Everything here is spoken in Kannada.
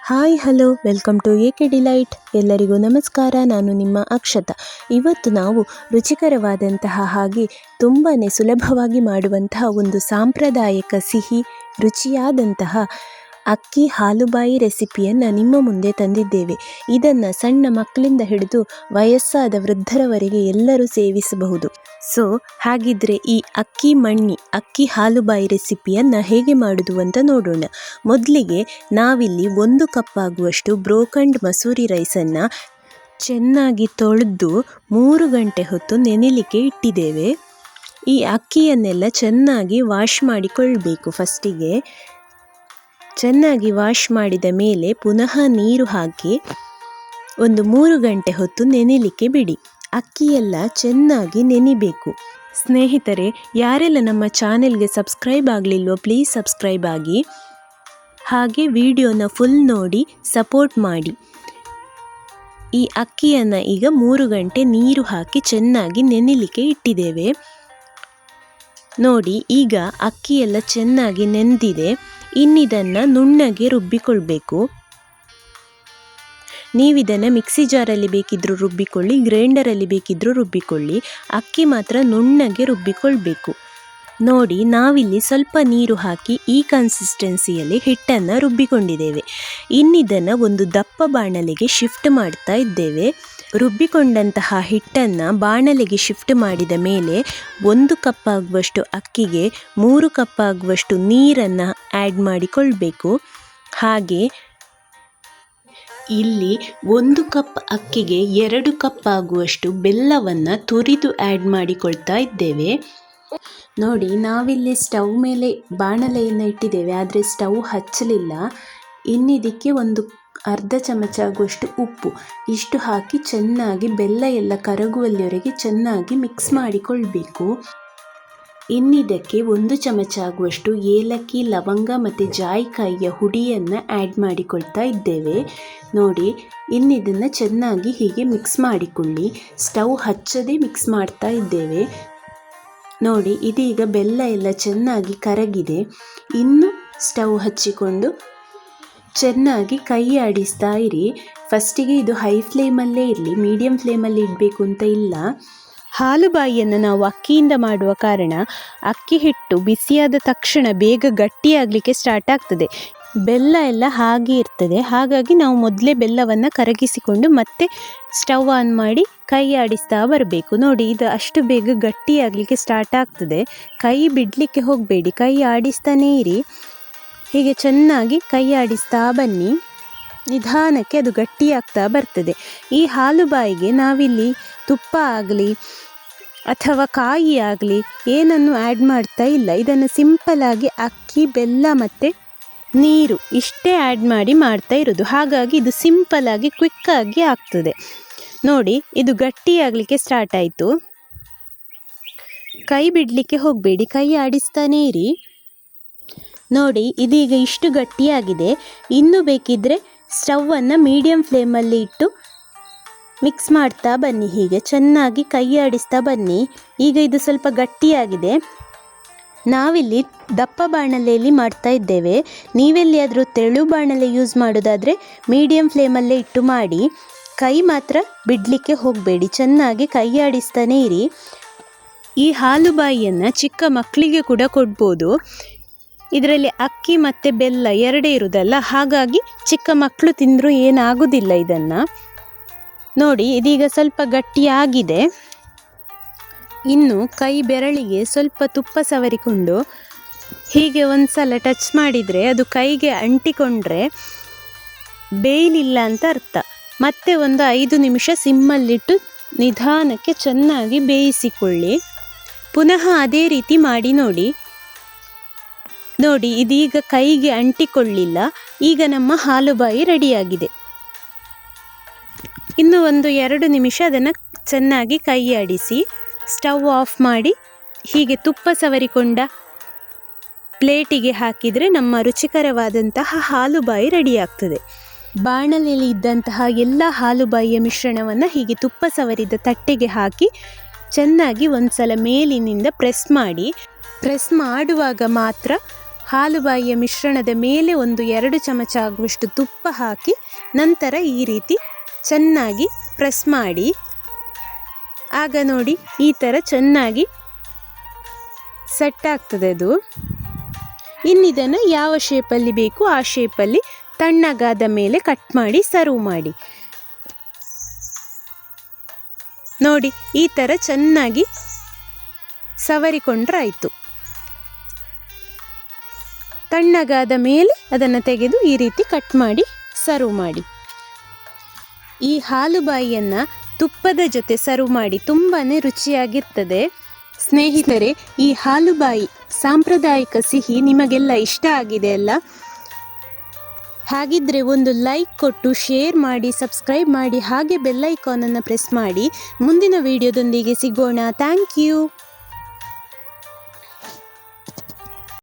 Hi hello welcome to AK Delight. ಎಲ್ಲರಿಗೂ ನಮಸ್ಕಾರ. ನಾನು ನಿಮ್ಮ ಅಕ್ಷತಾ. ಇವತ್ತು ನಾವು ರುಚಿಕರವಾದಂತಹ ಹಾಗೆ ತುಂಬಾ ಸುಲಭವಾಗಿ ಮಾಡುವಂತಹ ಒಂದು ಸಾಂಪ್ರದಾಯಿಕ ಸಿಹಿ ರುಚಿಯಾದಂತಹ ಅಕ್ಕಿ ಹಾಲುಬಾಯಿ ರೆಸಿಪಿಯನ್ನು ನಿಮ್ಮ ಮುಂದೆ ತಂದಿದ್ದೇವೆ. ಇದನ್ನು ಸಣ್ಣ ಮಕ್ಕಳಿಂದ ಹಿಡಿದು ವಯಸ್ಸಾದ ವೃದ್ಧರವರೆಗೆ ಎಲ್ಲರೂ ಸೇವಿಸಬಹುದು. ಹಾಗಿದ್ರೆ ಈ ಅಕ್ಕಿ ಹಾಲುಬಾಯಿ ರೆಸಿಪಿಯನ್ನು ಹೇಗೆ ಮಾಡೋದು ಅಂತ ನೋಡೋಣ. ಮೊದಲಿಗೆ ನಾವಿಲ್ಲಿ 1 ಕಪ್ ಆಗುವಷ್ಟು ಬ್ರೋಕನ್ಡ್ ಮಸೂರಿ ರೈಸನ್ನು ಚೆನ್ನಾಗಿ ತೊಳೆದು 3 ಗಂಟೆ ಹೊತ್ತು ನೆನೆಲಿಕ್ಕೆ ಇಟ್ಟಿದ್ದೇವೆ. ಈ ಅಕ್ಕಿಯನ್ನೆಲ್ಲ ಚೆನ್ನಾಗಿ ವಾಶ್ ಮಾಡಿಕೊಳ್ಬೇಕು. ಫಸ್ಟಿಗೆ ಚೆನ್ನಾಗಿ ವಾಶ್ ಮಾಡಿದ ಮೇಲೆ ಪುನಃ ನೀರು ಹಾಕಿ ಒಂದು 3 ಗಂಟೆ ಹೊತ್ತು ನೆನೆಲಿಕ್ಕೆ ಬಿಡಿ. ಅಕ್ಕಿಯೆಲ್ಲ ಚೆನ್ನಾಗಿ ನೆನಿಬೇಕು. ಸ್ನೇಹಿತರೆ, ಯಾರೆಲ್ಲ ನಮ್ಮ ಚಾನೆಲ್ಗೆ ಸಬ್ಸ್ಕ್ರೈಬ್ ಆಗಲಿಲ್ವೋ ಪ್ಲೀಸ್ ಸಬ್ಸ್ಕ್ರೈಬ್ ಆಗಿ, ಹಾಗೆ ವಿಡಿಯೋನ ಫುಲ್ ನೋಡಿ ಸಪೋರ್ಟ್ ಮಾಡಿ. ಈ ಅಕ್ಕಿಯನ್ನು ಈಗ 3 ಗಂಟೆ ನೀರು ಹಾಕಿ ಚೆನ್ನಾಗಿ ನೆನೆಲಿಕ್ಕೆ ಇಟ್ಟಿದ್ದೇವೆ. ನೋಡಿ, ಈಗ ಅಕ್ಕಿಯೆಲ್ಲ ಚೆನ್ನಾಗಿ ನೆಂದಿದೆ. ಇನ್ನಿದನ್ನು ನುಣ್ಣಗೆ ರುಬ್ಬಿಕೊಳ್ಬೇಕು. ನೀವಿದನ್ನು ಮಿಕ್ಸಿ ಜಾರಲ್ಲಿ ಬೇಕಿದ್ದರೂ ರುಬ್ಬಿಕೊಳ್ಳಿ, ಗ್ರೈಂಡರಲ್ಲಿ ಬೇಕಿದ್ದರೂ ರುಬ್ಬಿಕೊಳ್ಳಿ. ಅಕ್ಕಿ ಮಾತ್ರ ನುಣ್ಣಗೆ ರುಬ್ಬಿಕೊಳ್ಬೇಕು. ನೋಡಿ, ನಾವಿಲ್ಲಿ ಸ್ವಲ್ಪ ನೀರು ಹಾಕಿ ಈ ಕನ್ಸಿಸ್ಟೆನ್ಸಿಯಲ್ಲಿ ಹಿಟ್ಟನ್ನು ರುಬ್ಬಿಕೊಂಡಿದ್ದೇವೆ. ಇನ್ನಿದನ್ನು ಒಂದು ದಪ್ಪ ಬಾಣಲೆಗೆ ಶಿಫ್ಟ್ ಮಾಡ್ತಾ ಇದ್ದೇವೆ. ರುಬ್ಬಿಕೊಂಡಂತಹ ಹಿಟ್ಟನ್ನು ಬಾಣಲೆಗೆ ಶಿಫ್ಟ್ ಮಾಡಿದ ಮೇಲೆ 1 ಕಪ್ ಆಗುವಷ್ಟು ಅಕ್ಕಿಗೆ 3 ಕಪ್ ಆಗುವಷ್ಟು ನೀರನ್ನು ಆ್ಯಡ್ ಮಾಡಿಕೊಳ್ಬೇಕು. ಹಾಗೆ ಇಲ್ಲಿ 1 ಕಪ್ ಅಕ್ಕಿಗೆ 2 ಕಪ್ ಆಗುವಷ್ಟು ಬೆಲ್ಲವನ್ನು ತುರಿದು ಆ್ಯಡ್ ಮಾಡಿಕೊಳ್ತಾ ಇದ್ದೇವೆ. ನೋಡಿ, ನಾವಿಲ್ಲಿ ಸ್ಟವ್ ಮೇಲೆ ಬಾಣಲೆಯನ್ನು ಇಟ್ಟಿದ್ದೇವೆ, ಆದರೆ ಸ್ಟವ್ ಹಚ್ಚಲಿಲ್ಲ. ಇನ್ನಿದಕ್ಕೆ ಒಂದು ಅರ್ಧ ಚಮಚ ಆಗುವಷ್ಟು ಉಪ್ಪು ಇಷ್ಟು ಹಾಕಿ ಚೆನ್ನಾಗಿ ಬೆಲ್ಲ ಎಲ್ಲ ಕರಗುವಲ್ಲಿವರೆಗೆ ಚೆನ್ನಾಗಿ ಮಿಕ್ಸ್ ಮಾಡಿಕೊಳ್ಬೇಕು. ಇನ್ನಿದಕ್ಕೆ 1 ಚಮಚ ಆಗುವಷ್ಟು ಏಲಕ್ಕಿ, ಲವಂಗ ಮತ್ತು ಜಾಯಿಕಾಯಿಯ ಹುಡಿಯನ್ನು ಆ್ಯಡ್ ಮಾಡಿಕೊಳ್ತಾ ಇದ್ದೇವೆ. ನೋಡಿ, ಇನ್ನಿದನ್ನು ಚೆನ್ನಾಗಿ ಹೀಗೆ ಮಿಕ್ಸ್ ಮಾಡಿಕೊಳ್ಳಿ. ಸ್ಟವ್ ಹಚ್ಚದೆ ಮಿಕ್ಸ್ ಮಾಡ್ತಾ ಇದ್ದೇವೆ. ನೋಡಿ, ಇದೀಗ ಬೆಲ್ಲ ಎಲ್ಲ ಚೆನ್ನಾಗಿ ಕರಗಿದೆ. ಇನ್ನು ಸ್ಟವ್ ಹಚ್ಚಿಕೊಂಡು ಚೆನ್ನಾಗಿ ಕೈ ಆಡಿಸ್ತಾ ಇರಿ. ಫಸ್ಟಿಗೆ ಇದು ಹೈ ಫ್ಲೇಮಲ್ಲೇ ಇರಲಿ, ಮೀಡಿಯಂ ಫ್ಲೇಮಲ್ಲಿ ಇಡಬೇಕು ಅಂತ ಇಲ್ಲ. ಹಾಲುಬಾಯಿಯನ್ನು ನಾವು ಅಕ್ಕಿಯಿಂದ ಮಾಡುವ ಕಾರಣ ಅಕ್ಕಿ ಹಿಟ್ಟು ಬಿಸಿಯಾದ ತಕ್ಷಣ ಬೇಗ ಗಟ್ಟಿಯಾಗಲಿಕ್ಕೆ ಸ್ಟಾರ್ಟ್ ಆಗ್ತದೆ. ಬೆಲ್ಲ ಎಲ್ಲ ಹಾಗೆ ಇರ್ತದೆ. ಹಾಗಾಗಿ ನಾವು ಮೊದಲೇ ಬೆಲ್ಲವನ್ನು ಕರಗಿಸಿಕೊಂಡು ಮತ್ತೆ ಸ್ಟವ್ ಆನ್ ಮಾಡಿ ಕೈ ಆಡಿಸ್ತಾ ಬರಬೇಕು. ನೋಡಿ, ಇದು ಅಷ್ಟು ಬೇಗ ಗಟ್ಟಿಯಾಗಲಿಕ್ಕೆ ಸ್ಟಾರ್ಟ್ ಆಗ್ತದೆ. ಕೈ ಬಿಡಲಿಕ್ಕೆ ಹೋಗಬೇಡಿ, ಕೈ ಆಡಿಸ್ತಾನೇ ಇರಿ. ಹೀಗೆ ಚೆನ್ನಾಗಿ ಕೈ ಆಡಿಸ್ತಾ ಬನ್ನಿ. ನಿಧಾನಕ್ಕೆ ಅದು ಗಟ್ಟಿಯಾಗ್ತಾ ಬರ್ತದೆ. ಈ ಹಾಲುಬಾಯಿಗೆ ನಾವಿಲ್ಲಿ ತುಪ್ಪ ಆಗಲಿ ಅಥವಾ ಕಾಯಿ ಆಗಲಿ ಏನನ್ನು ಆ್ಯಡ್ ಮಾಡ್ತಾ ಇಲ್ಲ. ಇದನ್ನು ಸಿಂಪಲಾಗಿ ಅಕ್ಕಿ, ಬೆಲ್ಲ ಮತ್ತು ನೀರು ಇಷ್ಟೇ ಆ್ಯಡ್ ಮಾಡಿ ಮಾಡ್ತಾ ಇರೋದು. ಹಾಗಾಗಿ ಇದು ಸಿಂಪಲಾಗಿ ಕ್ವಿಕ್ಕಾಗಿ ಆಗ್ತದೆ. ನೋಡಿ, ಇದು ಗಟ್ಟಿಯಾಗಲಿಕ್ಕೆ ಸ್ಟಾರ್ಟ್ ಆಯಿತು. ಕೈ ಬಿಡಲಿಕ್ಕೆ ಹೋಗಬೇಡಿ, ಕೈ ಆಡಿಸ್ತಾನೇ ಇರಿ. ನೋಡಿ, ಇದೀಗ ಇಷ್ಟು ಗಟ್ಟಿಯಾಗಿದೆ. ಇನ್ನೂ ಬೇಕಿದ್ದರೆ ಸ್ಟವನ್ನು ಮೀಡಿಯಂ ಫ್ಲೇಮಲ್ಲಿ ಇಟ್ಟು ಮಿಕ್ಸ್ ಮಾಡ್ತಾ ಬನ್ನಿ. ಹೀಗೆ ಚೆನ್ನಾಗಿ ಕೈ ಆಡಿಸ್ತಾ ಬನ್ನಿ. ಈಗ ಇದು ಸ್ವಲ್ಪ ಗಟ್ಟಿಯಾಗಿದೆ. ನಾವಿಲ್ಲಿ ದಪ್ಪ ಬಾಣಲೆಯಲ್ಲಿ ಮಾಡ್ತಾ ಇದ್ದೇವೆ. ನೀವೆಲ್ಲಿಯಾದರೂ ತೆಳು ಬಾಣಲೆ ಯೂಸ್ ಮಾಡೋದಾದರೆ ಮೀಡಿಯಂ ಫ್ಲೇಮಲ್ಲೇ ಇಟ್ಟು ಮಾಡಿ. ಕೈ ಮಾತ್ರ ಬಿಡಲಿಕ್ಕೆ ಹೋಗಬೇಡಿ, ಚೆನ್ನಾಗಿ ಕೈ ಆಡಿಸ್ತಾನೇ ಇರಿ. ಈ ಹಾಲುಬಾಯಿಯನ್ನು ಚಿಕ್ಕ ಮಕ್ಕಳಿಗೆ ಕೂಡ ಕೊಡ್ಬೋದು. ಇದರಲ್ಲಿ ಅಕ್ಕಿ ಮತ್ತು ಬೆಲ್ಲ ಎರಡೇ ಇರುವುದಲ್ಲ, ಹಾಗಾಗಿ ಚಿಕ್ಕ ಮಕ್ಕಳು ತಿಂದರೂ ಏನಾಗೋದಿಲ್ಲ ಇದನ್ನು. ನೋಡಿ, ಇದೀಗ ಸ್ವಲ್ಪ ಗಟ್ಟಿಯಾಗಿದೆ. ಇನ್ನು ಕೈ ಬೆರಳಿಗೆ ಸ್ವಲ್ಪ ತುಪ್ಪ ಸವರಿಕೊಂಡು ಹೀಗೆ ಒಂದು ಸಲ ಟಚ್ ಮಾಡಿದರೆ ಅದು ಕೈಗೆ ಅಂಟಿಕೊಂಡ್ರೆ ಬೇಯಲಿಲ್ಲ ಅಂತ ಅರ್ಥ. ಮತ್ತೆ ಒಂದು 5 ನಿಮಿಷ ಸಿಮ್ಮಲ್ಲಿಟ್ಟು ನಿಧಾನಕ್ಕೆ ಚೆನ್ನಾಗಿ ಬೇಯಿಸಿಕೊಳ್ಳಿ. ಪುನಃ ಅದೇ ರೀತಿ ಮಾಡಿ ನೋಡಿ. ನೋಡಿ, ಇದೀಗ ಕೈಗೆ ಅಂಟಿಕೊಳ್ಳಿಲ್ಲ. ಈಗ ನಮ್ಮ ಹಾಲುಬಾಯಿ ರೆಡಿಯಾಗಿದೆ. ಇನ್ನು ಒಂದು 2 ನಿಮಿಷ ಅದನ್ನು ಚೆನ್ನಾಗಿ ಕೈ ಆಡಿಸಿ ಸ್ಟವ್ ಆಫ್ ಮಾಡಿ ಹೀಗೆ ತುಪ್ಪ ಸವರಿಕೊಂಡ ಪ್ಲೇಟಿಗೆ ಹಾಕಿದರೆ ನಮ್ಮ ರುಚಿಕರವಾದಂತಹ ಹಾಲುಬಾಯಿ ರೆಡಿಯಾಗ್ತದೆ. ಬಾಣಲೆಯಲ್ಲಿ ಇದ್ದಂತಹ ಎಲ್ಲ ಹಾಲುಬಾಯಿಯ ಮಿಶ್ರಣವನ್ನು ಹೀಗೆ ತುಪ್ಪ ಸವರಿದ ತಟ್ಟೆಗೆ ಹಾಕಿ ಚೆನ್ನಾಗಿ ಒಂದು ಸಲ ಮೇಲಿನಿಂದ ಪ್ರೆಸ್ ಮಾಡಿ. ಪ್ರೆಸ್ ಮಾಡುವಾಗ ಮಾತ್ರ ಹಾಲುಬಾಯಿಯ ಮಿಶ್ರಣದ ಮೇಲೆ ಒಂದು 2 ಚಮಚ ಆಗುವಷ್ಟು ತುಪ್ಪ ಹಾಕಿ ನಂತರ ಈ ರೀತಿ ಚೆನ್ನಾಗಿ ಪ್ರೆಸ್ ಮಾಡಿ, ಆಗ ನೋಡಿ ಈ ಥರ ಚೆನ್ನಾಗಿ ಸೆಟ್ ಆಗ್ತದೆ ಅದು. ಇನ್ನಿದನ್ನು ಯಾವ ಶೇಪಲ್ಲಿ ಬೇಕು ಆ ಶೇಪಲ್ಲಿ ತಣ್ಣಗಾದ ಮೇಲೆ ಕಟ್ ಮಾಡಿ ಸರ್ವ್ ಮಾಡಿ. ನೋಡಿ ಈ ಥರ ಚೆನ್ನಾಗಿ ಸವರಿಕೊಂಡ್ರೆ ಆಯಿತು. ತಣ್ಣಗಾದ ಮೇಲೆ ಅದನ್ನು ತೆಗೆದು ಈ ರೀತಿ ಕಟ್ ಮಾಡಿ ಸರ್ವ್ ಮಾಡಿ. ಈ ಹಾಲುಬಾಯಿಯನ್ನು ತುಪ್ಪದ ಜೊತೆ ಸರ್ವ್ ಮಾಡಿ ತುಂಬಾ ರುಚಿಯಾಗಿರ್ತದೆ. ಸ್ನೇಹಿತರೆ, ಈ ಹಾಲುಬಾಯಿ ಸಾಂಪ್ರದಾಯಿಕ ಸಿಹಿ ನಿಮಗೆಲ್ಲ ಇಷ್ಟ ಆಗಿದೆ ಅಲ್ಲ? ಹಾಗಿದ್ರೆ ಒಂದು ಲೈಕ್ ಕೊಟ್ಟು ಶೇರ್ ಮಾಡಿ, ಸಬ್ಸ್ಕ್ರೈಬ್ ಮಾಡಿ, ಹಾಗೆ ಬೆಲ್ ಐಕಾನನ್ನು ಪ್ರೆಸ್ ಮಾಡಿ. ಮುಂದಿನ ವಿಡಿಯೋದೊಂದಿಗೆ ಸಿಗೋಣ. Thank you.